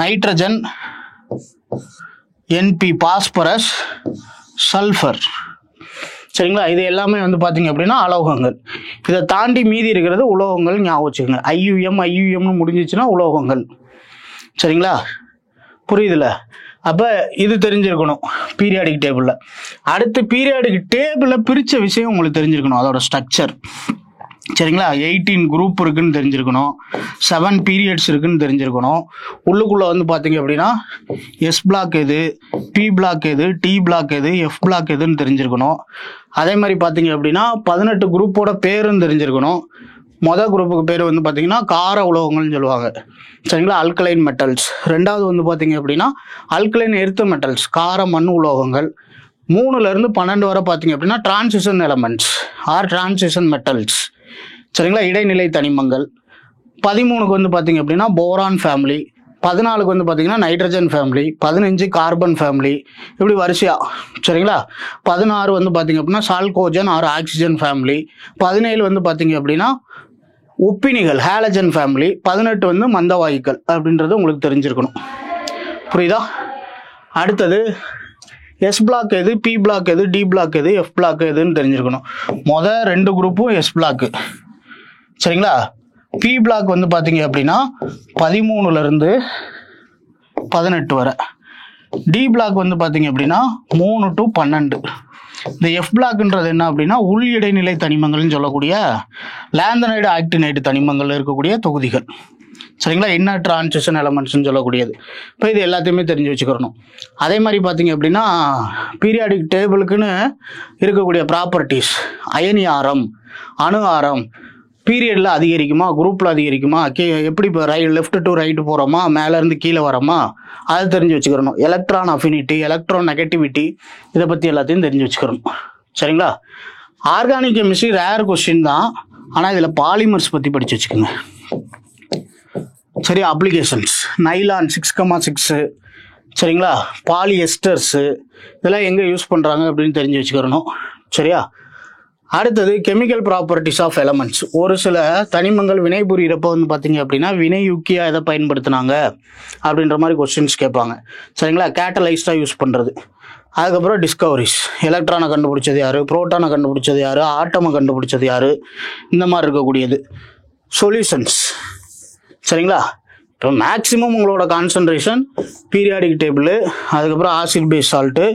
நைட்ரஜன், NP, பாஸ்பரஸ், சல்ஃபர். சரிங்களா, இது எல்லாமே வந்து பார்த்தீங்க அப்படின்னா அலோகங்கள். இதை தாண்டி மீதி இருக்கிறது உலோகங்கள் ஞாபகம் வச்சுக்கோங்க. IUMனு முடிஞ்சிச்சுன்னா உலோகங்கள். சரிங்களா, புரியுதுல? அப்போ இது தெரிஞ்சிருக்கணும் பீரியாடிக் டேபிளில். அடுத்து பீரியாடிக் டேபிளில் பிரித்த விஷயம் உங்களுக்கு தெரிஞ்சிருக்கணும், அதோட ஸ்ட்ரக்சர். சரிங்களா, 18 குரூப் இருக்குன்னு தெரிஞ்சிருக்கணும், 7 பீரியட்ஸ் இருக்குன்னு தெரிஞ்சிருக்கணும். உள்ளுக்குள்ளே வந்து பார்த்தீங்க அப்படின்னா S பிளாக் எது, P பிளாக் எது, T பிளாக் எது, F பிளாக் எதுன்னு தெரிஞ்சிருக்கணும். அதே மாதிரி பார்த்தீங்க அப்படின்னா 18 குரூப்போட பேருன்னு தெரிஞ்சிருக்கணும். மொதல் குரூப்புக்கு பேர் வந்து பார்த்தீங்கன்னா கார உலோகங்கள்னு சொல்லுவாங்க. சரிங்களா, அல்கலைன் மெட்டல்ஸ். ரெண்டாவது வந்து பார்த்தீங்க அப்படின்னா அல்கலைன் எர்த் மெட்டல்ஸ், கார மண் உலோகங்கள். 3லேருந்து 12 வரை பார்த்தீங்க அப்படின்னா transition elements R transition metals. சரிங்களா, இடைநிலை தனிமங்கள். 13க்கு வந்து பார்த்தீங்க அப்படின்னா போரான் ஃபேமிலி. 14க்கு வந்து பார்த்தீங்கன்னா நைட்ரஜன் ஃபேமிலி. 15 carbon family. இப்படி வரிசையா. சரிங்களா, 16 வந்து பார்த்தீங்க அப்படின்னா சால்கோஜன் ஆர் ஆக்சிஜன் ஃபேமிலி. 17 வந்து பார்த்தீங்க அப்படின்னா உப்பினிகள், ஹாலஜன் ஃபேமிலி. 18 வந்து மந்தவாயுக்கள் அப்படின்றது உங்களுக்கு தெரிஞ்சிருக்கணும். புரியுதா? அடுத்தது S பிளாக் எது, P பிளாக் எது, D பிளாக் எது, F பிளாக் எதுன்னு தெரிஞ்சிருக்கணும். மொதல் 2 குரூப்பும் S பிளாக்கு. சரிங்களா, P பிளாக் வந்து பார்த்தீங்க அப்படின்னா 13லேருந்து 18 வரை. D பிளாக் வந்து பார்த்தீங்க அப்படின்னா 3 to 12. இந்த F பிளாக்ன்றது என்ன அப்படின்னா உள் இடைநிலை தனிமங்கள்னு சொல்லக்கூடிய லேந்தனைடு, ஆக்டினைடு தனிமங்கள் இருக்கக்கூடிய தொகுதிகள். சரிங்களா, இன்னர் டிரான்சிஷன் எலமெண்ட்ஸ்னு சொல்லக்கூடியது. இப்போ இது எல்லாத்தையுமே தெரிஞ்சு வச்சுக்கிறணும். அதே மாதிரி பார்த்தீங்க அப்படின்னா பீரியாடிக் டேபிளுக்குன்னு இருக்கக்கூடிய ப்ராப்பர்ட்டிஸ், அயனி ஆரம், அணு ஆரம் பீரியடில் அதிகரிக்குமா, குரூப்பில் அதிகரிக்குமா, எப்படி இப்போ லெஃப்ட் டு ரைட்டு போகிறோமா, மேலேருந்து கீழே வரோமா, அதை தெரிஞ்சு வச்சுக்கிறணும். எலக்ட்ரான் அஃபினிட்டி, எலக்ட்ரான் நெகட்டிவிட்டி, இதை பற்றி எல்லாத்தையும் தெரிஞ்சு வச்சுக்கிறணும். சரிங்களா, ஆர்கானிக் கெமிஸ்ட்ரி ரேர் கொஸ்டின் தான், ஆனால் இதில் பாலிமர்ஸ் பற்றி படித்து வச்சுக்கோங்க. சரி, அப்ளிகேஷன்ஸ் நைலான் 6,6. சரிங்களா, பாலிஎஸ்டர்ஸு இதெல்லாம் எங்கே யூஸ் பண்ணுறாங்க அப்படின்னு தெரிஞ்சு வச்சுக்கிறணும். சரியா, அடுத்தது கெமிக்கல் ப்ராப்பர்ட்டிஸ் ஆஃப் எலமெண்ட்ஸ். ஒரு சில தனிமங்கள் வினை புரிகிறப்போ வந்து பார்த்தீங்க அப்படின்னா வினையூக்கியாக எதை பயன்படுத்தினாங்க அப்படின்ற மாதிரி கொஸ்டின்ஸ் கேட்பாங்க. சரிங்களா, கேட்டலைஸ்டாக யூஸ் பண்ணுறது. அதுக்கப்புறம் டிஸ்கவரிஸ், எலக்ட்ரானை கண்டுபிடிச்சது யார், புரோட்டானை கண்டுபிடிச்சது யார், ஆட்டமை கண்டுபிடிச்சது யார், இந்த மாதிரி இருக்கக்கூடியது. சொல்யூஷன்ஸ். சரிங்களா, இப்போ மேக்ஸிமம் உங்களோட கான்சன்ட்ரேஷன் பீரியாடிக் டேபிள், அதுக்கப்புறம் acid base salt,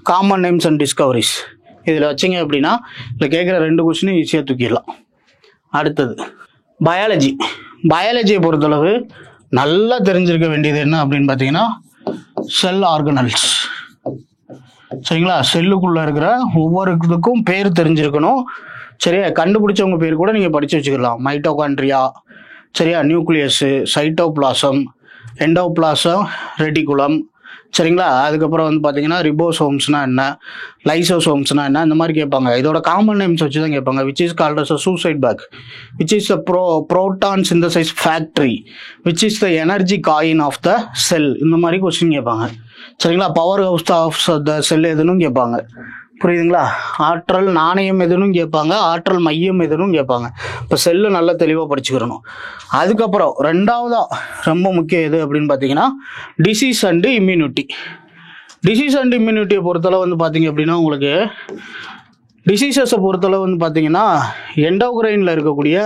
common names and discoveries இதில் வச்சிங்க அப்படின்னா இதில் கேட்குற 2 கொஸ்டினும் ஈஸியாக தூக்கிடலாம். அடுத்தது பயாலஜியை பொறுத்தளவு நல்லா தெரிஞ்சிருக்க வேண்டியது என்ன அப்படின்னு பார்த்தீங்கன்னா செல் ஆர்கனல்ஸ். சரிங்களா, செல்லுக்குள்ளே இருக்கிற ஒவ்வொரு இதுக்கும் பேர் தெரிஞ்சிருக்கணும். சரியா, கண்டுபிடிச்சவங்க பேர் கூட நீங்கள் படித்து வச்சுக்கலாம். மைட்டோகாண்ட்ரியா, சரியா, நியூக்ளியஸு, சைட்டோபிளாசம், எண்டோபிளாசம், ரெட்டிகுலம். சரிங்களா, அதுக்கப்புறம் வந்து பார்த்தீங்கன்னா ரிபோசோம்ஸ்னா என்ன, லைசோசோம்ஸ்னா என்ன, இந்த மாதிரி கேட்பாங்க. இதோட காமன் நேம்ஸ் வச்சு தான் கேட்பாங்க. Which is called as a suicide bag, which is the proton synthesize factory, which is the energy coin of the cell, இந்த மாதிரி கொஸ்டின் கேட்பாங்க. சரிங்களா, power house of the cell எதுன்னு கேட்பாங்க. புரியுதுங்களா, ஆற்றல் நாணயம் எதுன்னு கேட்பாங்க, ஆற்றல் மையம் எதுன்னு கேட்பாங்க. இப்போ செல்லு நல்லா தெளிவாக படிச்சுக்கிறணும். அதுக்கப்புறம் 2வதா ரொம்ப முக்கியம் எது அப்படின்னு பார்த்தீங்கன்னா disease and immunity. Disease and இம்யூனிட்டியை பொறுத்தளவு வந்து பார்த்தீங்க அப்படின்னா உங்களுக்கு டிசீசஸை பொறுத்தளவு வந்து பார்த்தீங்கன்னா எண்டோக்ரைனில் இருக்கக்கூடிய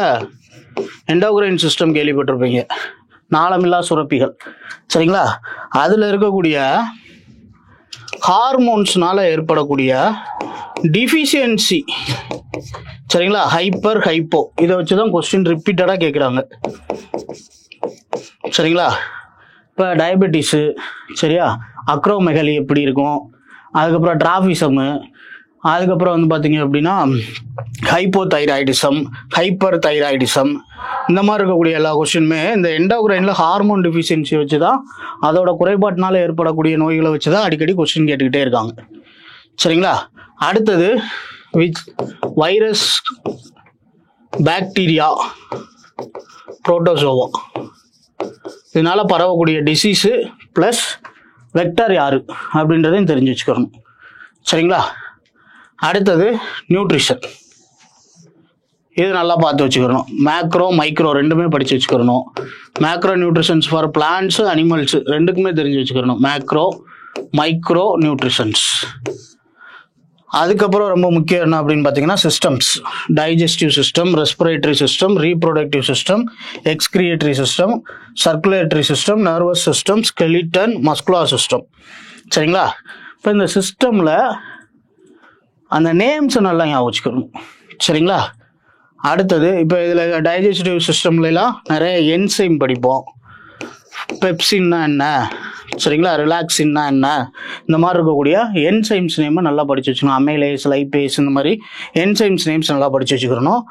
எண்டோக்ரைன் சிஸ்டம் கேள்விப்பட்டிருப்பீங்க, நாளமில்லா சுரப்பிகள். சரிங்களா, அதில் இருக்கக்கூடிய ஹார்மோன்ஸ்னால ஏற்படக்கூடிய டிஃபிஷியன்சி, சரிங்களா, ஹைப்பர் ஹைப்போ, இதை வச்சு தான் கொஸ்டின் ரிப்பீட்டடாக கேட்குறாங்க. சரிங்களா, இப்போ டயபெட்டிஸு, சரியா, அக்ரோமெகலி எப்படி இருக்கும், அதுக்கப்புறம் டிராஃபிசமு, அதுக்கப்புறம் வந்து பார்த்தீங்க அப்படின்னா ஹைப்போதைராய்டிசம், ஹைப்பர் தைராய்டிசம், இந்த மாதிரி இருக்கக்கூடிய எல்லா கொஸ்டினுமே இந்த எண்டோக்ரைனில் ஹார்மோன் டிஃபிஷியன்சி வச்சு தான், அதோட குறைபாட்டினால ஏற்படக்கூடிய நோய்களை வச்சு தான் அடிக்கடி கொஸ்டின் கேட்டுக்கிட்டே இருக்காங்க. சரிங்களா, அடுத்தது வைரஸ், பாக்டீரியா, புரோட்டோசோவா, இதனால பரவக்கூடிய டிசீஸு ப்ளஸ் வெக்டர் யாரு அப்படின்றதையும் தெரிஞ்சு வச்சுக்கணும். சரிங்களா, அடுத்தது நியூட்ரிஷன், இது நல்லா பார்த்து வச்சுக்கிறணும். மேக்ரோ மைக்ரோ ரெண்டுமே படித்து வச்சுக்கிறணும். Macro nutritions for plants animals ரெண்டுக்குமே தெரிஞ்சு வச்சுக்கிறணும். Macro micro nutritions. அதுக்கப்புறம் ரொம்ப முக்கியம் என்ன அப்படின்னு பார்த்தீங்கன்னா systems, digestive system, respiratory system, reproductive system, excretory system, circulatory system, nervous system, skeleton, muscular system. சரிங்களா, இப்போ இந்த சிஸ்டமில் அந்த நேம்ஸை நல்லா ஞாபகம் வச்சுக்கணும். சரிங்களா, அடுத்தது இப்போ இதில் டைஜஸ்டிவ் சிஸ்டம்லாம் நிறைய என்சைம் படிப்போம். பெப்சின்னா என்ன, சரிங்களா, ரிலாக்ஸின்னா என்ன, இந்த மாதிரி இருக்கக்கூடிய என்சைம்ஸ் நேமை நல்லா படித்து வச்சுக்கணும். அமைலேஸ், லைப்பேஸ், இந்த மாதிரி என்சைம்ஸ் நேம்ஸ் நல்லா படித்து வச்சுக்கிறணும்.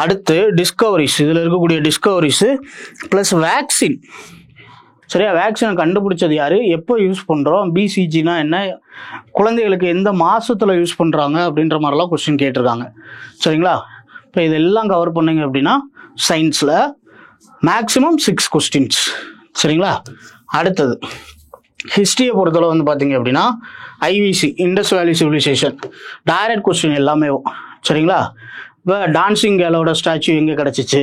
அடுத்து டிஸ்கவரிஸ், இதில் இருக்கக்கூடிய டிஸ்கவரிஸு ப்ளஸ் வேக்சின். சரியா, வேக்சினை கண்டுபிடிச்சது யார், எப்போ யூஸ் பண்ணுறோம், பிசிஜினா என்ன, குழந்தைகளுக்கு எந்த மாதத்தில் யூஸ் பண்ணுறாங்க அப்படின்ற மாதிரிலாம் கொஸ்டின் கேட்டிருக்காங்க. சரிங்களா, இப்போ இதெல்லாம் கவர் பண்ணிங்க அப்படின்னா சயின்ஸில் மேக்ஸிமம் 6 கொஸ்டின்ஸ். சரிங்களா, அடுத்தது ஹிஸ்ட்ரியை பொறுத்தளவு வந்து பார்த்தீங்க அப்படின்னா ஐவிசி, இண்டஸ் வேலி சிவிலைசேஷன், டைரக்ட் கொஸ்டின் எல்லாமே. சரிங்களா, இப்போ டான்சிங் கேலோட ஸ்டாச்சு எங்கே கிடச்சிச்சு,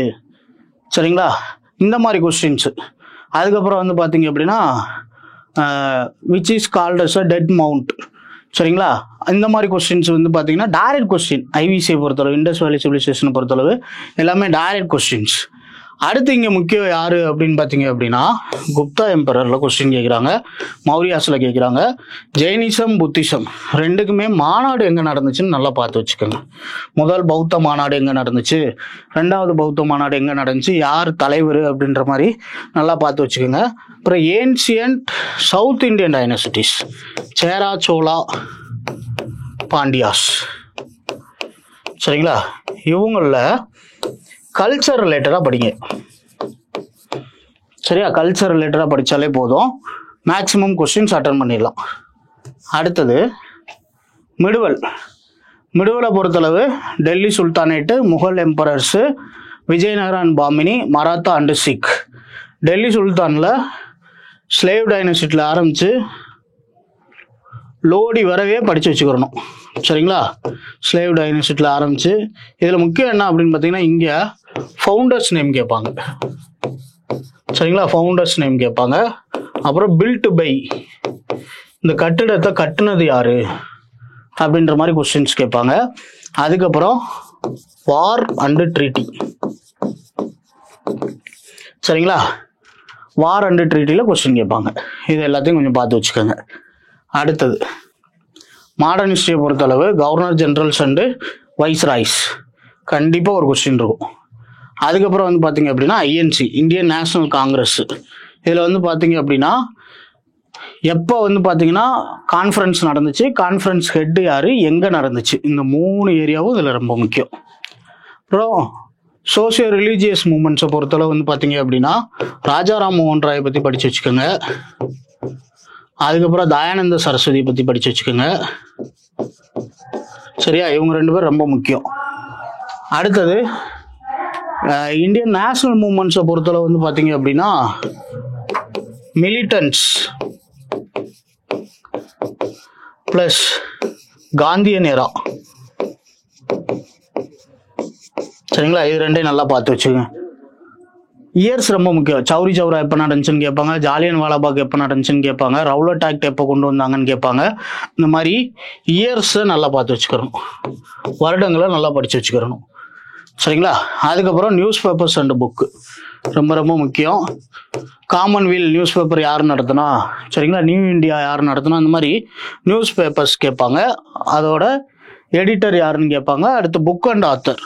சரிங்களா, இந்த மாதிரி கொஸ்டின்ஸு. அதுக்கப்புறம் வந்து பார்த்தீங்க அப்படின்னா which is called as a dead mount. சரிங்களா, இந்த மாதிரி கொஸ்டின்ஸ் வந்து பார்த்தீங்கன்னா டைரக்ட் கொஸ்டின். ஐவிசியை பொறுத்தளவு, இண்டஸ் வேலி சிவிலைசேஷனை பொறுத்தளவு எல்லாமே டைரக்ட் கொஸ்டின்ஸ். அடுத்து இங்கே முக்கியம் யார் அப்படின்னு பார்த்தீங்க அப்படின்னா குப்தா எம்பரரில் கொஸ்டின் கேட்குறாங்க, மௌரியாஸில் கேட்குறாங்க. ஜெயினிசம், புத்திசம் ரெண்டுக்குமே மாநாடு எங்கே நடந்துச்சுன்னு நல்லா பார்த்து வச்சுக்கோங்க. முதல் பௌத்த மாநாடு எங்கே நடந்துச்சு, ரெண்டாவது பௌத்த மாநாடு எங்கே நடந்துச்சு, யார் தலைவர் அப்படின்ற மாதிரி நல்லா பார்த்து வச்சுக்கோங்க. அப்புறம் ஏன்சியன்ட் சவுத் இந்தியன் டைனசிட்டிஸ், சேரா, சோழா, பாண்டியாஸ். சரிங்களா, இவங்களில் கல்ச்சர் ரிலேட்டடாக படிங்க. சரியா, கல்ச்சர் ரிலேட்டடாக படித்தாலே போதும், மேக்ஸிமம் கொஸ்டின்ஸ் அட்டன் பண்ணிடலாம். அடுத்தது மிடுவலை பொறுத்தளவு Delhi sultanate, Mughal emperors, Vijayanagara and Bahmani, Maratha and Sikh. Delhi சுல்தானில் ஸ்லேவ் டைனசிட்டியில் ஆரம்பித்து லோடி வரவே படித்து வச்சுக்கிறணும். சரிங்களா, ஸ்லேவ் டைனசிட்டியில் ஆரம்பித்து இதில் முக்கியம் என்ன அப்படின்னு பார்த்தீங்கன்னா இங்கே ஃபவுண்டர்ஸ் நேம் கேட்பாங்க. சரிங்களா, ஃபவுண்டர்ஸ் நேம் கேட்பாங்க. அப்புறம் பில்ட் பை, இந்த கட்டிடத்தை கட்டுனது யாரு அப்படின்ற மாதிரி கொஸ்டின்ஸ் கேட்பாங்க. அதுக்கப்புறம் வார் அண்டு ட்ரீட்டி. சரிங்களா, வார் அண்டு ட்ரீட்டியில் கொஸ்டின் கேட்பாங்க. இது எல்லாத்தையும் கொஞ்சம் பார்த்து வச்சுக்கோங்க. அடுத்தது மாடர்ன் ஹிஸ்டரியை பொறுத்தளவு கவர்னர் ஜெனரல்ஸ் அண்டு வைஸ்ராய்ஸ் கண்டிப்பாக ஒரு கொஸ்டின் இருக்கும். அதுக்கப்புறம் வந்து பார்த்தீங்க அப்படின்னா ஐஎன்சி, இந்தியன் நேஷனல் காங்கிரஸ். இதில் வந்து பார்த்தீங்க அப்படின்னா எப்போ வந்து பார்த்தீங்கன்னா கான்ஃபரன்ஸ் நடந்துச்சு, கான்ஃபரன்ஸ் ஹெட்டு யார், எங்கே நடந்துச்சு, இந்த 3 ஏரியாவும் இதில் ரொம்ப முக்கியம். அப்புறம் சோசியோ ரிலீஜியஸ் மூமெண்ட்ஸை பொறுத்தளவு வந்து பார்த்தீங்க அப்படின்னா ராஜாராம் மோகன் ராயை பற்றி படித்து வச்சுக்கோங்க. அதுக்கப்புறம் தயானந்த சரஸ்வதியை பற்றி படித்து வச்சுக்கோங்க. சரியா, இவங்க 2 பேர் ரொம்ப முக்கியம். அடுத்தது இந்தியன் நேஷனல் மூமெண்ட்ஸை பொறுத்தளவு வந்து பார்த்தீங்க அப்படின்னா மிலிட்டன்ஸ் ப்ளஸ் காந்தியன் எரா. சரிங்களா, இது 2 நல்லா பார்த்து வச்சுக்கோங்க. இயர்ஸ் ரொம்ப முக்கியம். சௌரி சௌரா எப்போ நடந்துச்சுன்னு கேட்பாங்க, ஜாலியன் வாலாபாக் எப்போ நடந்துச்சுன்னு கேட்பாங்க, ரவுலட் ஆக்ட் எப்போ கொண்டு வந்தாங்கன்னு கேட்பாங்க. இந்த மாதிரி இயர்ஸை நல்லா பார்த்து வச்சுக்கிறணும், வருடங்களை நல்லா படித்து வச்சுக்கிறணும். சரிங்களா. அதுக்கப்புறம் நியூஸ் பேப்பர்ஸ் அண்ட் புக்கு ரொம்ப ரொம்ப முக்கியம். காமன்வெல்த் நியூஸ் பேப்பர் யார் நடத்தினா, சரிங்களா, நியூ இந்தியா யார் நடத்தினா, அந்த மாதிரி நியூஸ் பேப்பர்ஸ் கேட்பாங்க. அதோட எடிட்டர் யாருன்னு கேட்பாங்க. அடுத்து புக் அண்ட் ஆத்தர்,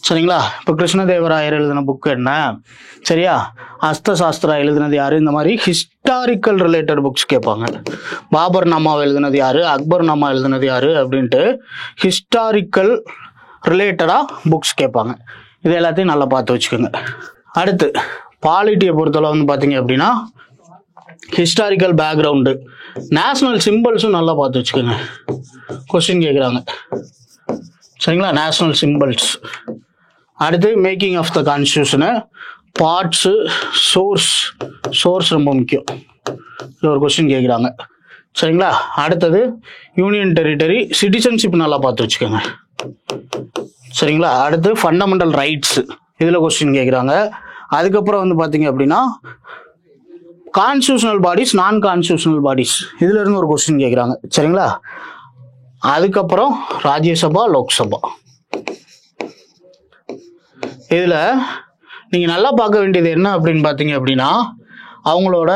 சரிங்களா. இப்போ கிருஷ்ணதேவராயர் எழுதின புக்கு என்ன, சரியா, அஸ்த சாஸ்திரா எழுதினது யாரு, இந்த மாதிரி ஹிஸ்டாரிக்கல் ரிலேட்டட் புக்ஸ் கேட்பாங்க. பாபர் நாமாவை எழுதினது யாரு, அக்பர் நாமா எழுதினது யாரு அப்படின்ட்டு ஹிஸ்டாரிக்கல் ரிலேட்டடா புக்ஸ் கேட்பாங்க. இது எல்லாத்தையும் நல்லா பார்த்து வச்சுக்கோங்க. அடுத்து பாலிட்டியை பொறுத்தளவு வந்து பார்த்தீங்க அப்படின்னா ஹிஸ்டாரிக்கல் பேக்ரவுண்டு, நேஷனல் சிம்பிள்ஸும் நல்லா பார்த்து வச்சுக்கோங்க. கொஸ்டின் கேட்குறாங்க, சரிங்களா, நேஷனல் சிம்பிள்ஸ். அடுத்து making of the constitution, parts, source ரொம்ப முக்கியம். இது ஒரு கொஸ்டின் கேட்குறாங்க, சரிங்களா. அடுத்தது யூனியன் டெரிட்டரி, சிட்டிசன்ஷிப் நல்லா பார்த்து வச்சுக்கோங்க, சரிங்களா. அடுத்து ஃபண்டமெண்டல் ரைட்ஸ், இதில் கொஸ்டின் கேட்குறாங்க. அதுக்கப்புறம் வந்து பார்த்தீங்க அப்படின்னா கான்ஸ்டியூஷனல் பாடிஸ், நான் கான்ஸ்டியூஷனல் பாடிஸ், இதுல இருந்து ஒரு கொஸ்டின் கேட்குறாங்க, சரிங்களா. அதுக்கப்புறம் ராஜ்யசபா, லோக்சபா. இதில் நீங்கள் நல்லா பார்க்க வேண்டியது என்ன அப்படின்னு பார்த்தீங்க அப்படின்னா அவங்களோட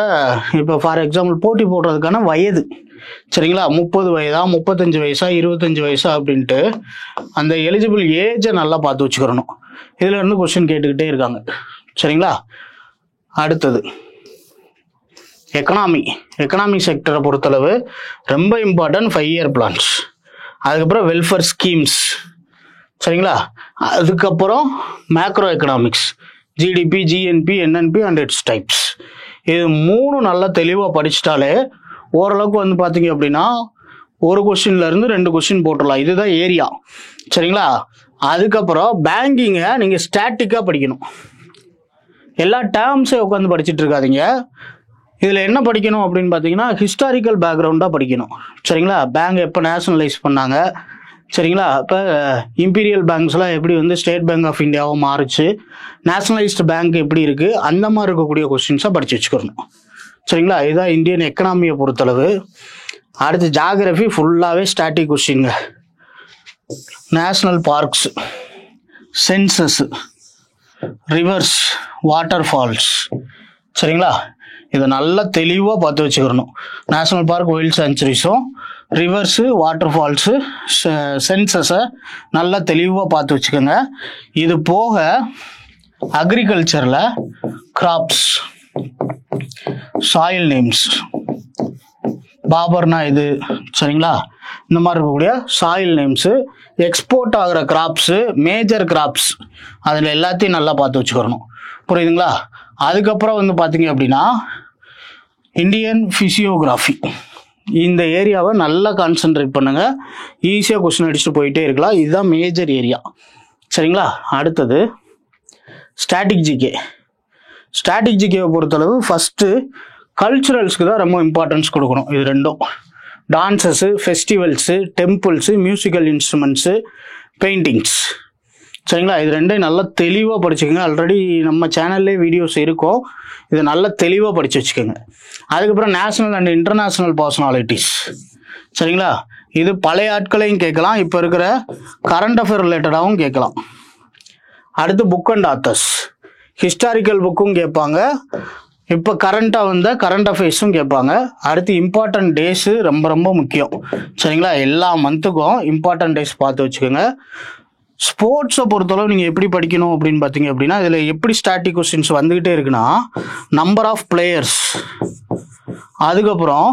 இப்போ ஃபார் எக்ஸாம்பிள் போட்டி போடுறதுக்கான வயது, சரிங்களா, 30 வயதா, 35 வயசா, 25 வயசா அப்படின்ட்டு அந்த எலிஜிபிள் ஏஜை நல்லா பார்த்து வச்சுக்கிறணும். இதுல இருந்து கொஸ்டின் கேட்டுக்கிட்டே இருக்காங்க, சரிங்களா. அடுத்தது எக்கனாமி செக்டரை பொறுத்தளவு ரொம்ப இம்பார்ட்டன்ட் 5 இயர் பிளான்ஸ். அதுக்கப்புறம் வெல்ஃபேர் ஸ்கீம்ஸ், சரிங்களா. அதுக்கப்புறம் macro economics, GDP, GNB, NNP and it's types. இது 3 நல்லா தெளிவாக படிச்சுட்டாலே ஓரளவுக்கு வந்து பார்த்தீங்க அப்படின்னா ஒரு கொஸ்டின்ல இருந்து 2 கொஸ்டின் போட்டுடலாம். இதுதான் ஏரியா, சரிங்களா. அதுக்கப்புறம் பேங்கிங்கை நீங்கள் ஸ்டாட்டிக்காக படிக்கணும். எல்லா டேர்ம்ஸை உட்காந்து படிச்சுட்டு இருக்காதீங்க. இதில் என்ன படிக்கணும் அப்படின்னு பார்த்தீங்கன்னா ஹிஸ்டாரிக்கல் பேக்ரவுண்டாக படிக்கணும், சரிங்களா. பேங்க் எப்போ நேஷனலைஸ் பண்ணாங்க, சரிங்களா. இப்போ இம்பீரியல் பேங்க்ஸ்லாம் எப்படி வந்து ஸ்டேட் பேங்க் ஆஃப் இந்தியாவை மாறுச்சு, நேஷனலைஸ்டு பேங்க் எப்படி இருக்குது, அந்த மாதிரி இருக்கக்கூடிய கொஸ்டின்ஸாக படித்து வச்சுக்கணும், சரிங்களா. இதுதான் இந்தியன் எக்கனாமியை பொறுத்தளவு. அடுத்து ஜாகிரஃபி ஃபுல்லாகவே ஸ்டாட்டிக் கொஸ்டின்ங்க. National parks, census, rivers, water falls, சரிங்களா. இதை நல்லா தெளிவாக பார்த்து வச்சுக்கிறணும். நேஷனல் பார்க், வைல்ட் சாங்சுரிஸும், ரிவர்ஸு, வாட்டர் ஃபால்ஸு, சென்சஸை நல்லா தெளிவாக பார்த்து வச்சுக்கோங்க. இது போக அக்ரிகல்ச்சரில் கிராப்ஸ், சாயில் நேம்ஸ், பாபர்னா இது, சரிங்களா, இந்த மாதிரி இருக்கக்கூடிய சாயில் நேம்ஸு, எக்ஸ்போர்ட் ஆகிற கிராப்ஸு, மேஜர் கிராப்ஸ், அதில் எல்லாத்தையும் நல்லா பார்த்து வச்சுக்கிறணும், புரியுதுங்களா. அதுக்கப்புறம் வந்து பார்த்தீங்க அப்படின்னா இந்தியன் ஃபிசியோகிராஃபி, இந்த ஏரியாவை நல்லா கான்சென்ட்ரேட் பண்ணுங்க. ஈஸியாக கொஸ்டின் அடிச்சுட்டு போயிட்டே இருக்கலாம். இதுதான் மேஜர் ஏரியா, சரிங்களா. அடுத்தது ஸ்டாட்டிக் ஜிகேவை பொறுத்தளவு ஃபஸ்ட்டு கல்ச்சுரல்ஸ்க்கு தான் ரொம்ப இம்பார்ட்டன்ஸ் கொடுக்கணும். இது ரெண்டும், dances, festivals, temples, musical instruments, paintings, சரிங்களா. இது ரெண்டையும் நல்லா தெளிவாக படிச்சுக்கோங்க. ஆல்ரெடி நம்ம சேனல்லே வீடியோஸ் இருக்கும், இதை நல்லா தெளிவாக படித்து வச்சுக்கோங்க. அதுக்கப்புறம் நேஷனல் அண்ட் இன்டர்நேஷ்னல் பர்சனாலிட்டிஸ், சரிங்களா. இது பழைய ஆட்களையும் கேட்கலாம், இப்போ இருக்கிற கரண்ட் அஃபேர் ரிலேட்டடாகவும் கேட்கலாம். அடுத்து புக் அண்ட் ஆத்தர்ஸ், ஹிஸ்டாரிக்கல் புக்கும் கேட்பாங்க, இப்போ கரண்ட்டாக வந்த கரண்ட் அஃபேர்ஸும் கேட்பாங்க. அடுத்து இம்பார்ட்டன்ட் டேஸு ரொம்ப ரொம்ப முக்கியம், சரிங்களா. எல்லா மந்த்துக்கும் இம்பார்ட்டன்ட் டேஸ் பார்த்து வச்சுக்கோங்க. ஸ்போர்ட்ஸை பொறுத்தளவு நீங்கள் எப்படி படிக்கணும் அப்படின்னு பார்த்தீங்க அப்படின்னா இதில் எப்படி ஸ்டாட்டிக் கொஸ்டின்ஸ் வந்துக்கிட்டே இருக்குன்னா நம்பர் ஆஃப் பிளேயர்ஸ், அதுக்கப்புறம்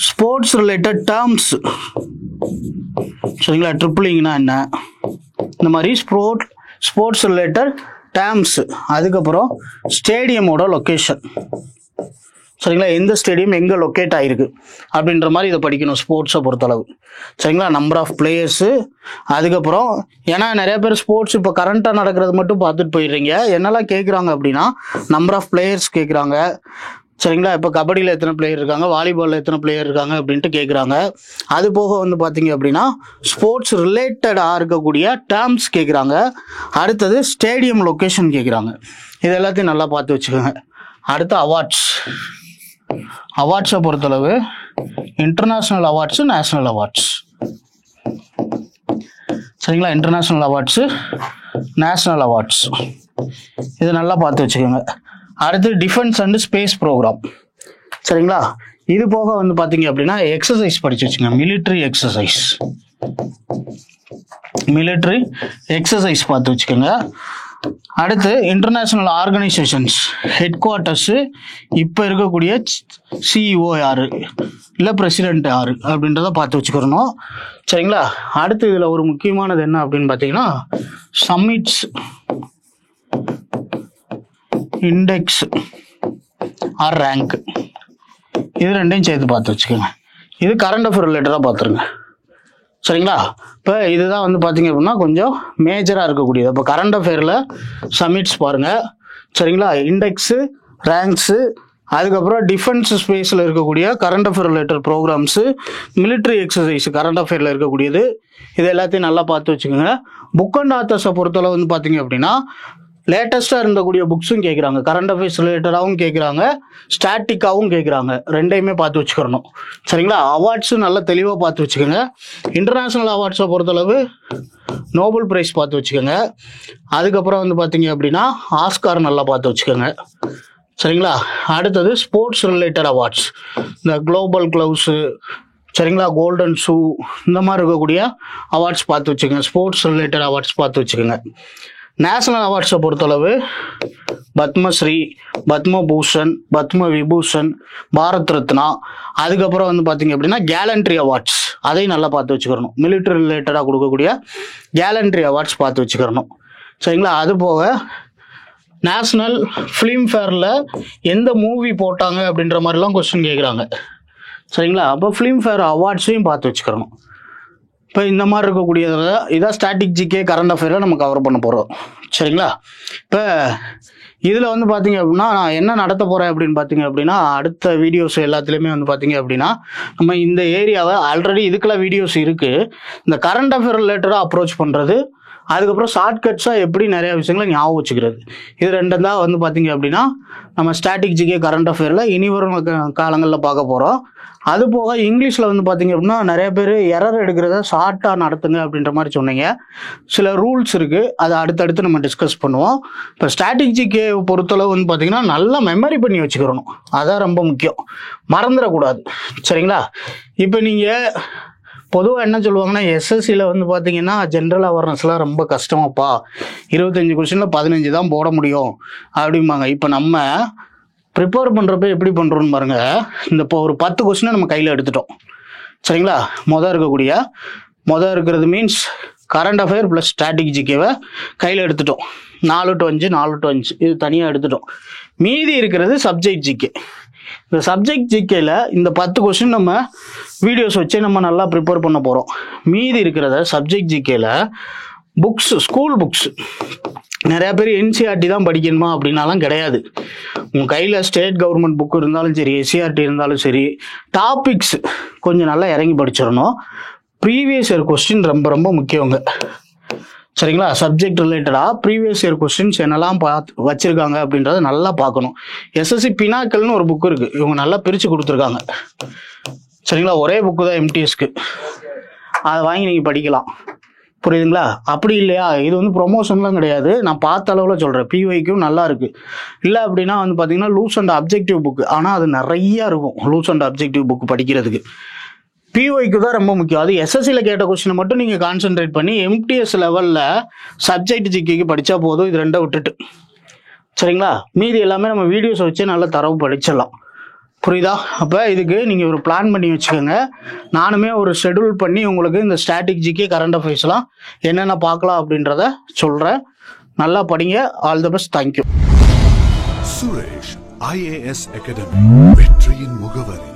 ஸ்போர்ட்ஸ் ரிலேட்டட் டேர்ம்ஸ், சரிங்களா, ட்ரிப்ளிங்னா என்ன, இந்த மாதிரி ஸ்போர்ட்ஸ் ரிலேட்டட் டேர்ம்ஸ். அதுக்கப்புறம் ஸ்டேடியமோட லொக்கேஷன், சரிங்களா, எந்த ஸ்டேடியம் எங்கே லொக்கேட் ஆகிருக்கு அப்படின்ற மாதிரி இதை படிக்கணும் ஸ்போர்ட்ஸை பொறுத்தளவு, சரிங்களா. நம்பர் ஆஃப் பிளேயர்ஸு, அதுக்கப்புறம் ஏன்னா நிறைய பேர் ஸ்போர்ட்ஸ் இப்போ கரண்ட்டாக நடக்கிறது மட்டும் பார்த்துட்டு போயிடுறீங்க. என்னெல்லாம் கேட்குறாங்க அப்படின்னா நம்பர் ஆஃப் பிளேயர்ஸ் கேட்குறாங்க, சரிங்களா. இப்போ கபடியில் எத்தனை பிளேயர் இருக்காங்க, வாலிபாலில் எத்தனை பிளேயர் இருக்காங்க அப்படின்ட்டு கேட்குறாங்க. அது போக வந்து பார்த்தீங்க அப்படின்னா ஸ்போர்ட்ஸ் ரிலேட்டடாக இருக்கக்கூடிய டேர்ம்ஸ் கேட்குறாங்க. அடுத்தது ஸ்டேடியம் லொக்கேஷன் கேட்குறாங்க. இது எல்லாத்தையும் நல்லா பார்த்து வச்சுக்கோங்க. அடுத்து அவார்ட்ஸை பொறுத்தளவு இன்டர்நேஷ்னல் அவார்ட்ஸு, நேஷ்னல் அவார்ட்ஸ், சரிங்களா. இன்டர்நேஷ்னல் அவார்ட்ஸு, நேஷ்னல் அவார்ட்ஸ், இது நல்லா பார்த்து வச்சுக்கோங்க. அடுத்து டிஃபென்ஸ் அண்ட் ஸ்பேஸ் ப்ரோக்ராம். சரிங்களா. இது போக வந்து பார்த்தீங்க அப்படின்னா எக்ஸசைஸ் படிச்சு வச்சுங்க. மிலிட்ரி எக்ஸசைஸ் பார்த்து வச்சுக்கோங்க. அடுத்து இன்டர்நேஷ்னல் ஆர்கனைசேஷன்ஸ் ஹெட் குவார்ட்டர்ஸு இப்போ இருக்கக்கூடிய சிஇஓ யாரு இல்லை பிரசிடென்ட் யாரு அப்படின்றத பார்த்து வச்சுக்கிறணும். சரிங்களா. அடுத்து இதில் ஒரு முக்கியமானது என்ன அப்படின்னு பார்த்தீங்கன்னா சம்மிட்ஸ், இண்டெக்ஸ் ஆர் ரேங்க், இது ரெண்டையும் சேர்த்து பார்த்து வச்சுக்கோங்க. இது கரண்ட் அஃபேர் ரிலேட்டடாக பார்த்துருங்க. சரிங்களா. இப்போ இதுதான் வந்து பார்த்தீங்க அப்படின்னா கொஞ்சம் மேஜராக இருக்கக்கூடியது. இப்போ கரண்ட் அஃபேரில் சம்மிட்ஸ் பாருங்கள். சரிங்களா. இண்டெக்ஸு, ரேங்க்ஸு, அதுக்கப்புறம் டிஃபென்ஸ் ஸ்பேஸில் இருக்கக்கூடிய current affair related programmes, military exercise current அஃபேரில் இருக்கக்கூடியது, இது எல்லாத்தையும் நல்லா பார்த்து வச்சுக்கோங்க. புக் அண்ட் ஆத்தர்ஸை பொறுத்தளவு வந்து பார்த்தீங்க அப்படின்னா லேட்டஸ்ட்டாக இருந்தக்கூடிய புக்ஸும் கேட்குறாங்க, கரண்ட் அஃபேர்ஸ் ரிலேட்டடாகவும் கேட்குறாங்க, ஸ்டாட்டிக்காகவும் கேட்குறாங்க. ரெண்டையுமே பார்த்து வச்சுக்கிறணும். சரிங்களா. அவார்ட்ஸும் நல்லா தெளிவாக பார்த்து வச்சுக்கோங்க. இன்டர்நேஷ்னல் அவார்ட்ஸை பொறுத்தளவு நோபல் ப்ரைஸ் பார்த்து வச்சுக்கோங்க. அதுக்கப்புறம் வந்து பார்த்தீங்க அப்படின்னா ஆஸ்கார் நல்லா பார்த்து வச்சுக்கோங்க. சரிங்களா. அடுத்தது ஸ்போர்ட்ஸ் ரிலேட்டட் அவார்ட்ஸ், இந்த குளோபல் க்ளவுஸு, சரிங்களா, கோல்டன் ஷூ, இந்த மாதிரி இருக்கக்கூடிய அவார்ட்ஸ் பார்த்து வச்சுக்கோங்க. ஸ்போர்ட்ஸ் ரிலேட்டட் அவார்ட்ஸ் பார்த்து வச்சுக்கோங்க. நேஷனல் அவார்ட்ஸை பொறுத்தளவு பத்மஸ்ரீ, பத்மபூஷன், பத்ம விபூஷன், பாரத் ரத்னா, அதுக்கப்புறம் வந்து பார்த்தீங்க அப்படின்னா கேலண்ட்ரி அவார்ட்ஸ், அதையும் நல்லா பார்த்து வச்சுக்கிறணும். மிலிட்ரி ரிலேட்டடாக கொடுக்கக்கூடிய கேலண்ட்ரி அவார்ட்ஸ் பார்த்து வச்சுக்கிறணும். சரிங்களா. அது போக நேஷ்னல் ஃபிலிம் ஃபேரில் எந்த மூவி போட்டாங்க அப்படின்ற மாதிரிலாம் கொஸ்டின் கேட்குறாங்க. சரிங்களா. அப்போ ஃபிலிம் ஃபேர் அவார்ட்ஸையும் பார்த்து வச்சுக்கிறணும். இப்போ இந்த மாதிரி இருக்கக்கூடியதில் இதான் ஸ்டாட்டிக் ஜிகே கரண்ட் அஃபேரில் நம்ம கவர் பண்ண போகிறோம். சரிங்களா. இப்போ இதில் வந்து பார்த்தீங்க அப்படின்னா நான் என்ன நடத்த போகிறேன் அப்படின்னு பார்த்தீங்க அப்படின்னா அடுத்த வீடியோஸ் எல்லாத்துலேயுமே வந்து பார்த்தீங்க அப்படின்னா நம்ம இந்த ஏரியாவை ஆல்ரெடி இதுக்கெல்லாம் வீடியோஸ் இருக்குது. இந்த கரண்ட் அஃபேர் ரிலேட்டடாக அப்ரோச் பண்ணுறது, அதுக்கப்புறம் ஷார்ட்கட்ஸாக எப்படி நிறையா விஷயங்களை ஞாபகம் வச்சுக்கிறது, இது ரெண்டும் தான் வந்து பார்த்தீங்க அப்படின்னா நம்ம ஸ்டாட்டிக் ஜிகே கரண்ட் அஃபேரில் இனி வரும் காலங்களில் பார்க்க போகிறோம். அது போக இங்கிலீஷில் வந்து பார்த்தீங்க அப்படின்னா நிறைய பேர் எரர் எடுக்கிறத ஷார்ட்டாக நடத்துங்க அப்படின்ற மாதிரி சொன்னீங்க. சில ரூல்ஸ் இருக்குது, அதை அடுத்தடுத்து நம்ம டிஸ்கஸ் பண்ணுவோம். இப்போ ஸ்டாட்டிக் ஜிகே பொறுத்தளவு வந்து பார்த்தீங்கன்னா நல்லா மெமரி பண்ணி வச்சுக்கிறணும், அதான் ரொம்ப முக்கியம், மறந்துடக்கூடாது. சரிங்களா. இப்போ நீங்கள் பொதுவாக என்ன சொல்லுவாங்கன்னா எஸ்எஸ்சியில் வந்து பார்த்தீங்கன்னா ஜென்ரல் அவேர்னஸ்லாம் ரொம்ப கஷ்டமாப்பா, 25 கொஸ்டினில் 15 தான் போட முடியும் அப்படிம்பாங்க. இப்போ நம்ம ப்ரிப்பேர் பண்ணுறப்ப எப்படி பண்ணுறோன்னு பாருங்கள். இந்த இப்போ ஒரு 10 கொஸ்டினை நம்ம கையில் எடுத்துட்டோம். சரிங்களா. மொதல் இருக்கிறது means current affair plus static ஜிகேவை கையில் எடுத்துட்டோம். 4 to 5 இது தனியாக எடுத்துட்டோம். மீதி இருக்கிறது சப்ஜெக்ட் ஜிகே. இந்த சப்ஜெக்ட் ஜிகேல இந்த 10 கொஸ்டின் நம்ம வீடியோஸ் வச்சு நம்ம நல்லா ப்ரிப்பேர் பண்ண போகிறோம். மீதி இருக்கிறத சப்ஜெக்ட் ஜிகேல புக்ஸ், ஸ்கூல் புக்ஸ், நிறையா பேர் என்சிஆர்டி தான் படிக்கணுமா அப்படின்னாலாம் கிடையாது. உங்கள் கையில் ஸ்டேட் கவர்மெண்ட் புக் இருந்தாலும் சரி, எஸ்சிஆர்டி இருந்தாலும் சரி, டாபிக்ஸ் கொஞ்சம் நல்லா இறங்கி படிச்சிடணும். ப்ரீவியஸ் இயர் கொஸ்டின் ரொம்ப ரொம்ப முக்கியங்க. சரிங்களா. சப்ஜெக்ட் ரிலேட்டடாக ப்ரீவியஸ் இயர் கொஸ்டின்ஸ் என்னெல்லாம் வச்சுருக்காங்க அப்படின்றத நல்லா பார்க்கணும். எஸ்எஸ்சி பினாக்கல்னு ஒரு புக் இருக்குது, இவங்க நல்லா பிரித்து கொடுத்துருக்காங்க. சரிங்களா. ஒரே புக்கு தான் எம்டிஎஸ்க்கு, அதை வாங்கி நீங்கள் படிக்கலாம். புரியுதுங்களா. அப்படி இல்லையா, இது வந்து ப்ரொமோஷன்லாம் கிடையாது, நான் பார்த்த அளவில் சொல்கிறேன். பிஒய்க்கும் நல்லா இருக்குது. இல்லை அப்படின்னா வந்து பார்த்தீங்கன்னா லூஸ் அண்ட் அப்ஜெக்டிவ் புக்கு, ஆனால் அது நிறையா இருக்கும் லூஸ் அண்ட் அப்ஜெக்டிவ் புக் படிக்கிறதுக்கு. பிஒய்க்கு தான் ரொம்ப முக்கியம். அது எஸ்எஸ்சியில் கேட்ட கொஸ்டினை மட்டும் நீங்கள் கான்சென்ட்ரேட் பண்ணி எம்டிஎஸ் லெவலில் சப்ஜெக்ட் ஜிகேக்கு படித்தா போதும். இது ரெண்டை விட்டுட்டு. சரிங்களா. மீதி எல்லாமே நம்ம வீடியோஸை வச்சு நல்லா தரவு படிச்சிடலாம். புரியுதா. அப்போ இதுக்கு நீங்கள் ஒரு பிளான் பண்ணி வச்சுக்கோங்க. நானுமே ஒரு ஷெடியூல் பண்ணி உங்களுக்கு இந்த ஸ்டாட்டிக் ஜிகே கரண்ட் அஃபேர்ஸ்லாம் என்னென்ன பார்க்கலாம் அப்படின்றத சொல்கிறேன். நல்லா படிங்க. All the best. Thank you. Suresh IAS academy, வெற்றியின் முகவரி.